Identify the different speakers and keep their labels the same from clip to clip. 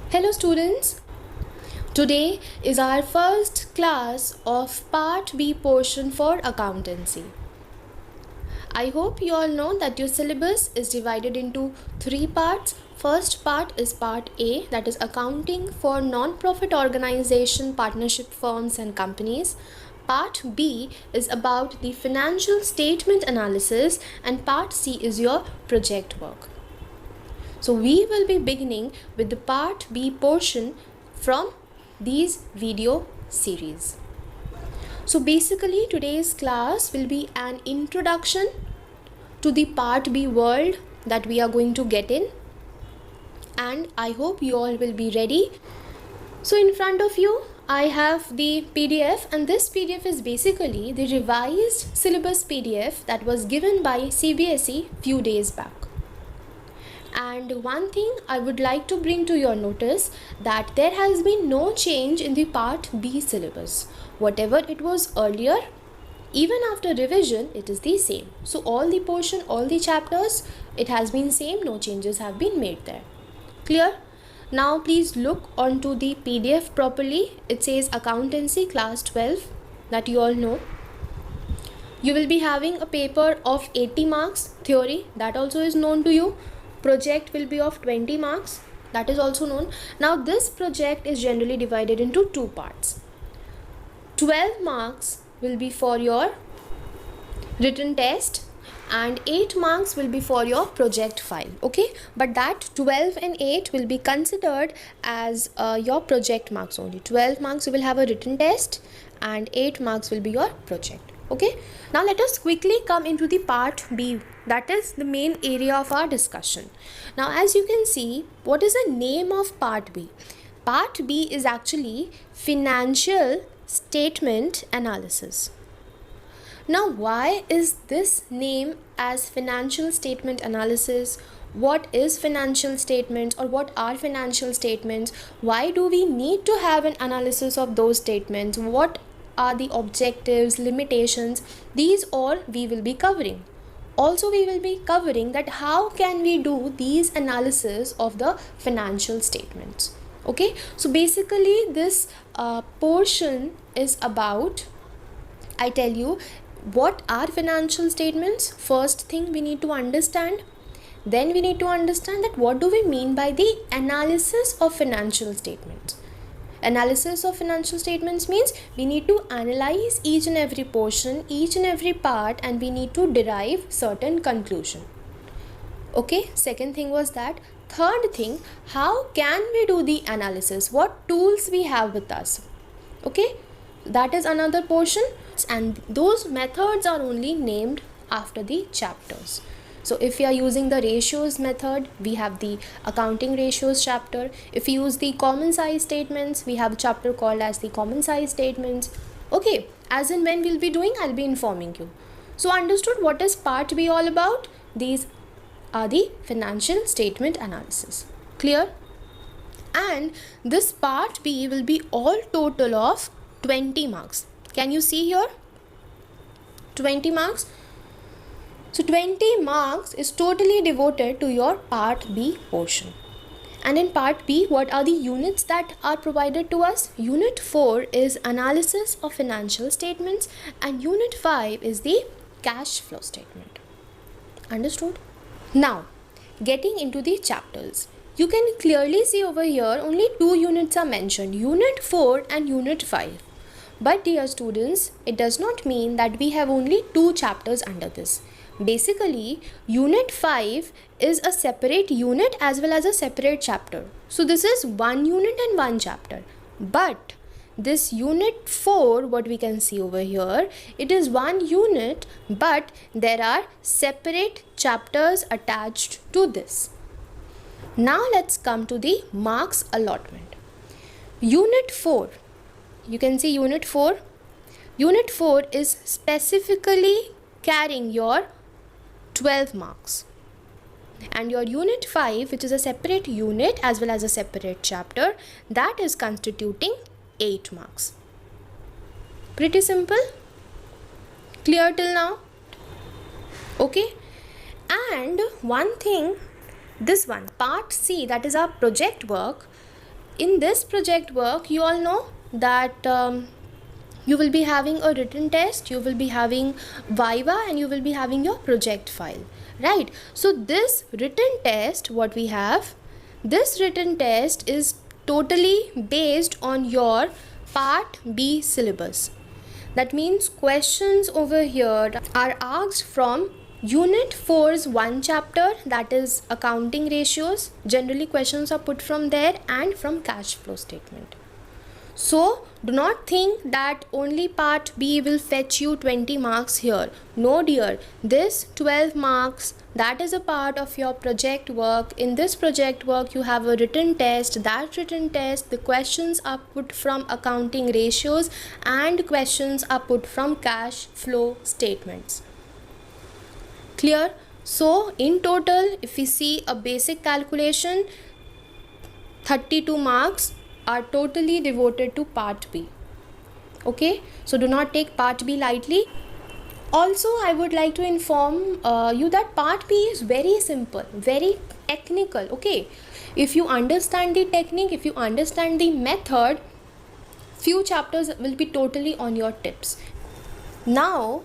Speaker 1: Hello students, today is our first class of part B portion for accountancy. I hope you all know that your syllabus is divided into three parts. First part is part A, that is accounting for non-profit organization, partnership firms and companies. Part B is about the financial statement analysis and part C is your project work. So we will be beginning with the part B portion from these video series. So basically today's class will be an introduction to the part B world that we are going to get in, and I hope you all will be ready. So in front of you I have the PDF, and this PDF is basically the revised syllabus PDF that was given by CBSE few days back. And one thing I would like to bring to your notice that there has been no change in the part B syllabus. Whatever it was earlier, even after revision, it is the same. So all the portion, all the chapters, it has been same, no changes have been made there. Clear? Now please look onto the PDF properly. It says Accountancy Class 12, that you all know. You will be having a paper of 80 marks, theory, that also is known to you. Project will be of 20 marks, that is also known. Now this project is generally divided into two parts. 12 marks will be for your written test and 8 marks will be for your project file, okay? But that 12 and 8 will be considered as your project marks only. 12 marks you will have a written test and 8 marks will be your project, okay? Now let us quickly come into the part B, that is the main area of our discussion. Now as you can see, what is the name of part B? Part B is actually financial statement analysis. Now why is this name as financial statement analysis? What is financial statements, or what are financial statements? Why do we need to have an analysis of those statements? What are the objectives, limitations? These all we will be covering. Also we will be covering that how can we do these analysis of the financial statements. Okay, so basically this portion is about, I tell you, what are financial statements. First thing we need to understand. Then we need to understand that what do we mean by the analysis of financial statements. Analysis of financial statements means we need to analyze each and every portion, each and every part, and we need to derive certain conclusion. Okay, second thing was that. Third thing, how can we do the analysis? What tools we have with us? Okay, that is another portion, and those methods are only named after the chapters. So if you are using the ratios method, we have the accounting ratios chapter. If you use the common size statements, we have a chapter called as the common size statements. Okay, as and when we'll be doing, I'll be informing you. So understood what is part B all about? These are the financial statement analysis. Clear? And this part B will be all total of 20 marks. Can you see here? 20 marks. So 20 marks is totally devoted to your part B portion. And in part B, what are the units that are provided to us? Unit 4 is analysis of financial statements and unit 5 is the cash flow statement. Understood? Now, getting into the chapters. You can clearly see over here only two units are mentioned, unit 4 and unit 5. But dear students, it does not mean that we have only two chapters under this. Basically, unit 5 is a separate unit as well as a separate chapter. So this is one unit and one chapter. But this unit 4, what we can see over here, it is one unit, but there are separate chapters attached to this. Now let's come to the marks allotment. Unit 4. You can see unit 4. Unit 4 is specifically carrying your 12 marks. And your unit 5, which is a separate unit as well as a separate chapter, that is constituting 8 marks. Pretty simple. Clear till now? Okay. And one thing, this one, part C, that is our project work, in this project work, you all know that you will be having a written test, you will be having viva, and you will be having your project file, right? So this written test, what we have, this written test is totally based on your part B syllabus. That means questions over here are asked from Unit 4's one chapter, that is accounting ratios. Generally questions are put from there, and from cash flow statement. So do not think that only part B will fetch you 20 marks here. No dear, this 12 marks, that is a part of your project work. In this project work you have a written test. That written test, the questions are put from accounting ratios and questions are put from cash flow statements. Clear? So in total, if we see a basic calculation, 32 marks are totally devoted to part B. Okay, so do not take part B lightly. Also, I would like to inform you that part B is very simple, very technical. Okay, if you understand the technique, if you understand the method, few chapters will be totally on your tips. Now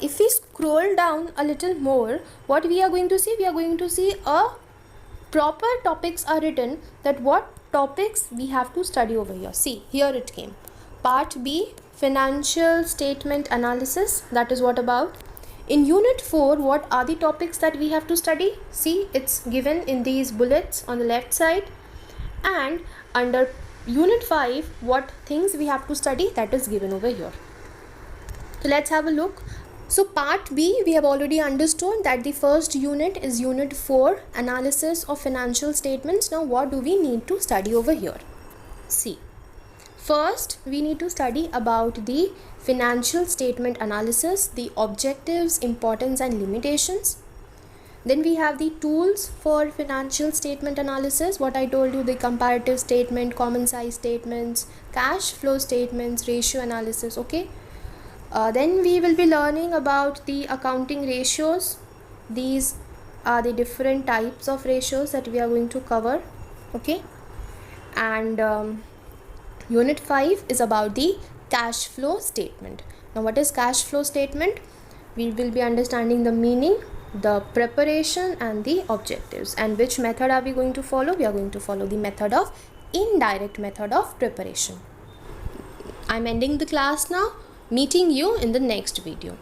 Speaker 1: if we scroll down a little more, what we are going to see, we are going to see a proper topics are written, that what topics we have to study over here. See, here it came, part B, financial statement analysis. That is what about. In unit 4, what are the topics that we have to study? See, it's given in these bullets on the left side, and under unit 5, what things we have to study, that is given over here. So let's have a look. So part B, we have already understood that the first unit is unit 4, analysis of financial statements. Now what do we need to study over here? See, first we need to study about the financial statement analysis, the objectives, importance and limitations. Then we have the tools for financial statement analysis. What I told you, the comparative statement, common size statements, cash flow statements, ratio analysis. Okay. Then we will be learning about the accounting ratios. These are the different types of ratios that we are going to cover. Okay. And unit 5 is about the cash flow statement. Now what is cash flow statement? We will be understanding the meaning, the preparation and the objectives. And which method are we going to follow? We are going to follow the method of indirect method of preparation. I'm ending the class now. Meeting you in the next video.